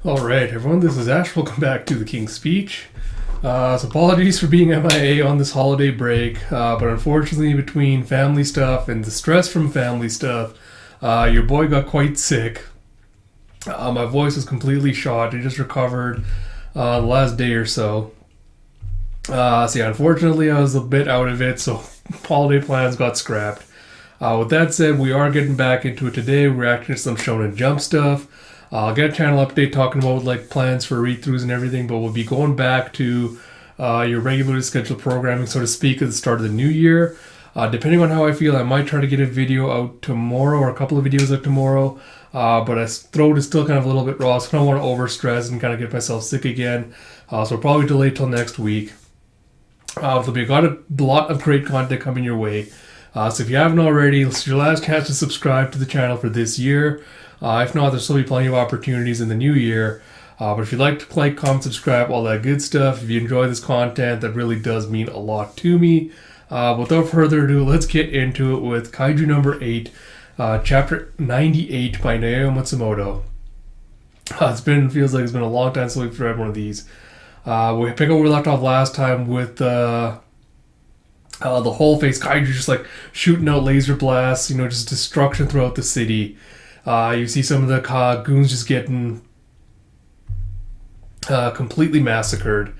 Alright, everyone, this is Ash. Welcome back to the King's Speech. So apologies for being MIA on this holiday break, but unfortunately between family stuff and the stress from family stuff, your boy got quite sick. My voice was completely shot. I just recovered the last day or so. Unfortunately I was a bit out of it, so holiday plans got scrapped. With that said, we are getting back into it today. We're reacting to some Shonen Jump stuff. I'll get a channel update talking about like plans for read-throughs and everything, but we'll be going back to your regularly scheduled programming, so to speak, at the start of the new year. Depending on how I feel, I might try to get a video out tomorrow or a couple of videos out tomorrow, but my throat is still kind of a little bit raw, so I don't want to overstress and kind of get myself sick again. So I'll probably delay till next week. We've got a lot of great content coming your way. So if you haven't already, this is your last chance to subscribe to the channel for this year. If not, there's still be plenty of opportunities in the new year. But if you'd like to like, comment, subscribe, all that good stuff, if you enjoy this content, that really does mean a lot to me. Without further ado, let's get into it with Kaiju No. 8, Chapter 98 by Naoya Matsumoto. Feels like it's been a long time since we've read one of these. We pick up where we left off last time with the whole face Kaiju just like shooting out laser blasts, just destruction throughout the city. You see some of the goons just getting completely massacred.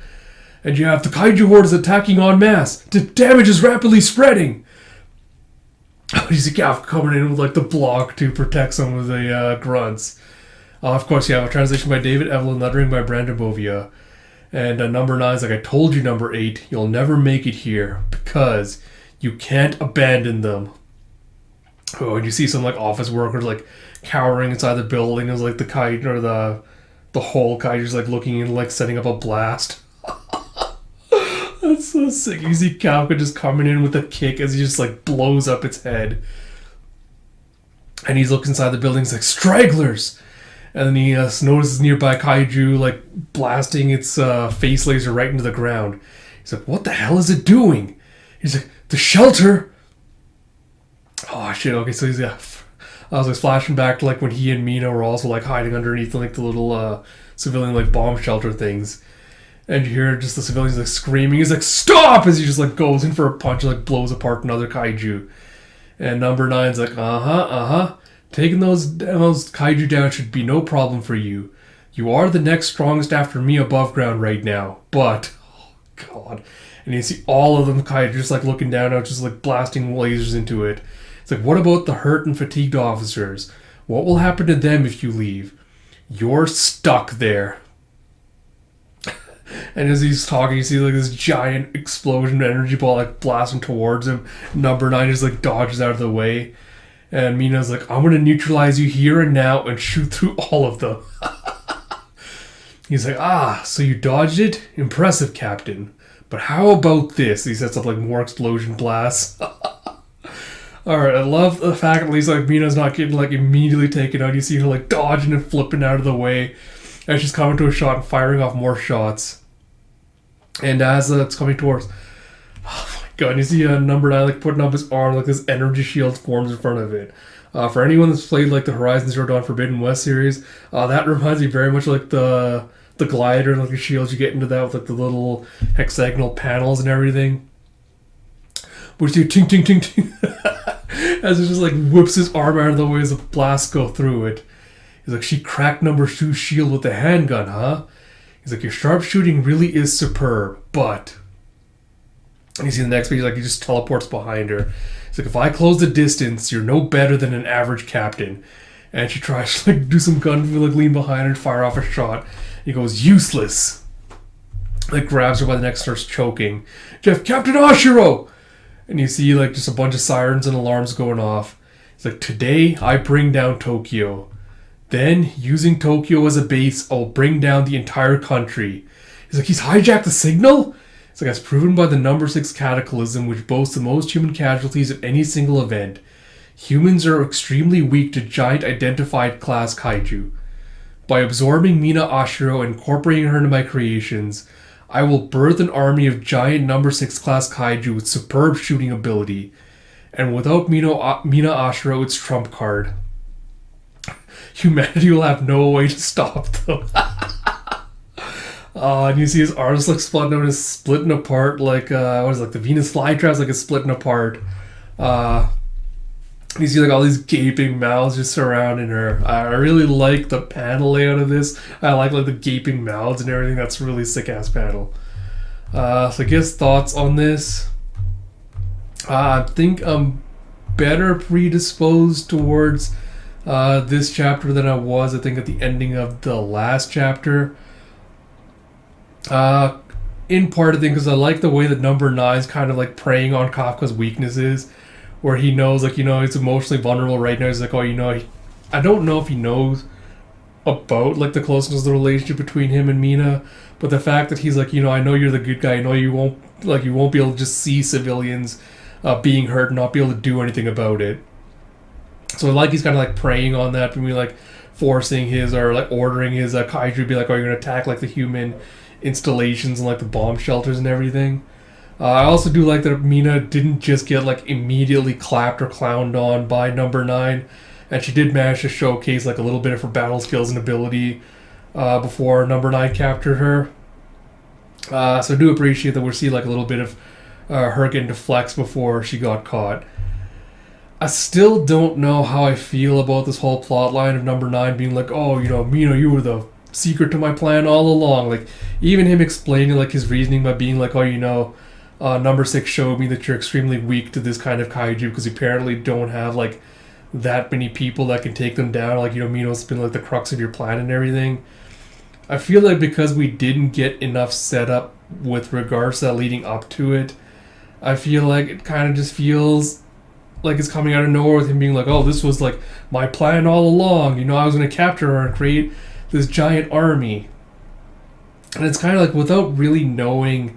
And you have the Kaiju horde is attacking en masse. The damage is rapidly spreading. You see Gav coming in with like the block to protect some of the grunts. Of course, you have a translation by David Evelyn, lettering by Brandon Bovia. And number 9 is like, I told you, number 8, you'll never make it here because you can't abandon them. Oh, and you see some like office workers like cowering inside the building as like the Kaiju or the whole Kaiju's like looking in, like setting up a blast. That's so sick. You see Kafka just coming in with a kick as he just like blows up its head. And he's looking inside the building, he's like, stragglers! And then he notices nearby Kaiju like blasting its face laser right into the ground. He's like, what the hell is it doing? He's like, the shelter! Oh shit, okay, so he's I was like flashing back to like when he and Mina were also like hiding underneath like the little civilian like bomb shelter things. And you hear just the civilians like screaming. He's like, stop! As he just like goes in for a punch and like blows apart another Kaiju. And number 9's like, taking those Kaiju down should be no problem for you. You are the next strongest after me above ground right now. But, oh god. And you see all of them Kaiju just like looking down out, just like blasting lasers into it. It's like, what about the hurt and fatigued officers? What will happen to them if you leave? You're stuck there. And as he's talking, you see like this giant explosion energy ball like blasting towards him. Number 9 just like dodges out of the way. And Mina's like, I'm going to neutralize you here and now and shoot through all of them. He's like, so you dodged it? Impressive, Captain. But how about this? He sets up like more explosion blasts. Alright, I love the fact at least like Mina's not getting like immediately taken out. You see her like dodging and flipping out of the way as she's coming to a shot and firing off more shots. And as it's coming towards, oh my god, you see number 9 like putting up his arm, like this energy shield forms in front of it. For anyone that's played like the Horizon Zero Dawn Forbidden West series, that reminds me very much like the glider, like the shields you get into that with like the little hexagonal panels and everything. Which you ting ting ting ting as it just like whips his arm out of the way as the blasts go through it. He's like, she cracked number 2's shield with a handgun, huh? He's like, your sharpshooting really is superb, but... And you see the next page, like he just teleports behind her. He's like, if I close the distance, you're no better than an average captain. And she tries to like do some gun, like lean behind her and fire off a shot. He goes, useless. Like grabs her by the neck, starts choking. Jeff, Captain Ashiro! And you see like just a bunch of sirens and alarms going off. He's like, today I bring down Tokyo. Then, using Tokyo as a base, I'll bring down the entire country. He's like, he's hijacked the signal? It's like, as proven by the number 6 cataclysm, which boasts the most human casualties of any single event. Humans are extremely weak to giant identified class Kaiju. By absorbing Mina Ashiro and incorporating her into my creations, I will birth an army of giant number 6 class Kaiju with superb shooting ability. And without Mina Ashiro, it's trump card. humanity will have no way to stop them. And you see his arms like splitting apart like what is it, like the Venus flytraps like it's splitting apart. You see like all these gaping mouths just surrounding her. I really like the panel layout of this. I like the gaping mouths and everything. That's a really sick ass panel. So I guess thoughts on this. I think I'm better predisposed towards this chapter than I was, I think, at the ending of the last chapter. In part, I think, because I like the way that number 9's kind of like preying on Kafka's weaknesses, where he knows, like, he's emotionally vulnerable right now. He's like, I don't know if he knows about like the closeness of the relationship between him and Mina, but the fact that he's like, I know you're the good guy. I know you won't be able to just see civilians being hurt and not be able to do anything about it. So like he's kind of like preying on that, and like forcing his or like ordering his kaiju to be like, you're gonna attack like the human installations and like the bomb shelters and everything. I also do like that Mina didn't just get like immediately clapped or clowned on by number 9, and she did manage to showcase like a little bit of her battle skills and ability before number 9 captured her. So I do appreciate that we'll see like a little bit of her getting to flex before she got caught. I still don't know how I feel about this whole plot line of number 9 being like, Mina, you were the secret to my plan all along. Like, even him explaining like his reasoning by being like, number 6 showed me that you're extremely weak to this kind of kaiju because you apparently don't have like that many people that can take them down. Like, Mina's been like the crux of your plan and everything. I feel like because we didn't get enough setup with regards to that leading up to it, I feel like it kind of just feels like it's coming out of nowhere with him being like, this was like my plan all along. I was going to capture her and create this giant army. And it's kind of like without really knowing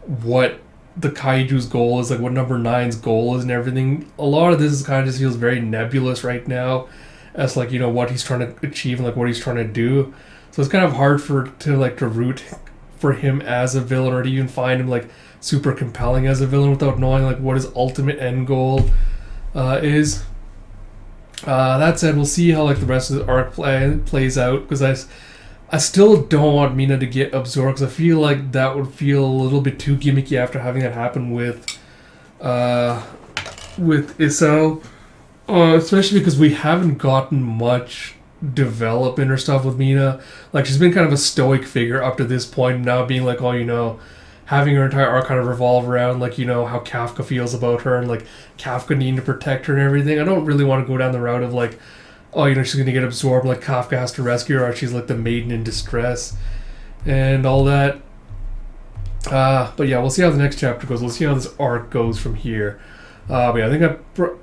what the kaiju's goal is, like what number 9's goal is and everything, a lot of this is kind of just feels very nebulous right now as like, what he's trying to achieve and like what he's trying to do. So it's kind of hard to root for him as a villain, or to even find him like super compelling as a villain without knowing like what his ultimate end goal is. That said, we'll see how like the rest of the arc plays out, because I still don't want Mina to get absorbed, because I feel like that would feel a little bit too gimmicky after having that happen with Isao, especially because we haven't gotten much development or stuff with Mina. Like, she's been kind of a stoic figure up to this point, now being like, having her entire arc kind of revolve around like, how Kafka feels about her and like Kafka needing to protect her and everything. I don't really want to go down the route of like, she's going to get absorbed, like Kafka has to rescue her, or she's like the maiden in distress and all that. But yeah, we'll see how the next chapter goes. We'll see how this arc goes from here. But yeah,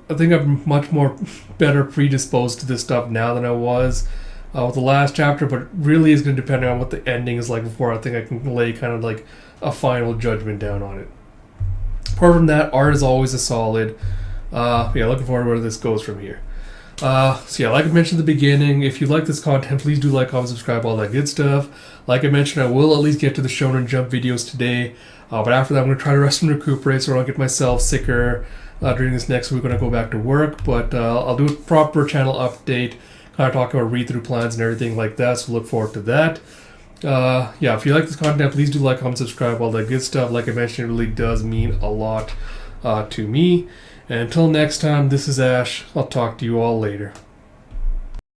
I think I'm much more better predisposed to this stuff now than I was with the last chapter, but really is going to depend on what the ending is like before I think I can lay kind of like a final judgment down on it. Apart from that, art is always a solid. Looking forward to where this goes from here. Like I mentioned at the beginning, if you like this content, please do like, comment, subscribe, all that good stuff. Like I mentioned, I will at least get to the Shonen Jump videos today, but after that I'm going to try to rest and recuperate so I don't get myself sicker during this next week when I go back to work. But I'll do a proper channel update, kind of talk about read-through plans and everything like that, so look forward to that. If you like this content, please do like, comment, subscribe, all that good stuff. Like I mentioned, it really does mean a lot to me. And until next time, this is Ash. I'll talk to you all later.